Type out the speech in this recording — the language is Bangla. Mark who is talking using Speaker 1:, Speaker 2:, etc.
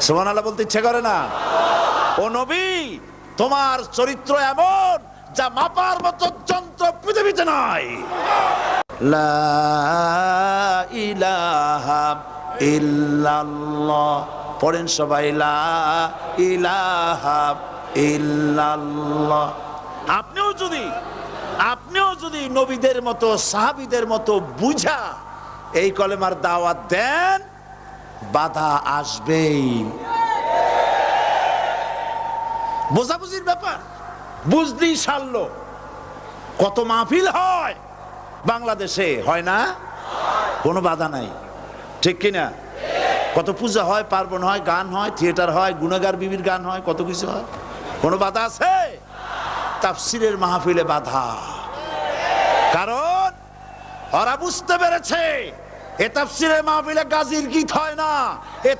Speaker 1: সুবহানাল্লাহ বলতে ইচ্ছে করে না? ও নবী, তোমার চরিত্র এমন যা মাপার মতো যন্ত্র পৃথিবীতে নাই। লা ইলাহা ইল্লাল্লাহ পড়েন সবাই, লা ইলাহা ইল্লাল্লাহ। আপনিও যদি নবীদের মতো সাহাবীদের মতো বুঝা এই কলেমার দাওয়াত দেন, বাধা আসবেই। বোঝাবুঝির ব্যাপার, বুঝতেই সারল। কত মাহফিল হয় বাংলাদেশে, হয় না? কোনো বাধা নাই, ঠিক কিনা? কত পূজা হয়, পার্বণ হয়, গান হয়, থিয়েটার হয়, গুণগার বিবির গান হয়, কত কিছু হয়। কোনো বাধা আছে? তাফসিরের মাহফিলে বাধা। কারণ ওরা বুঝতে পেরেছে এ তাফসিরের মাহফিলে গাজীর গীত হয় না, এ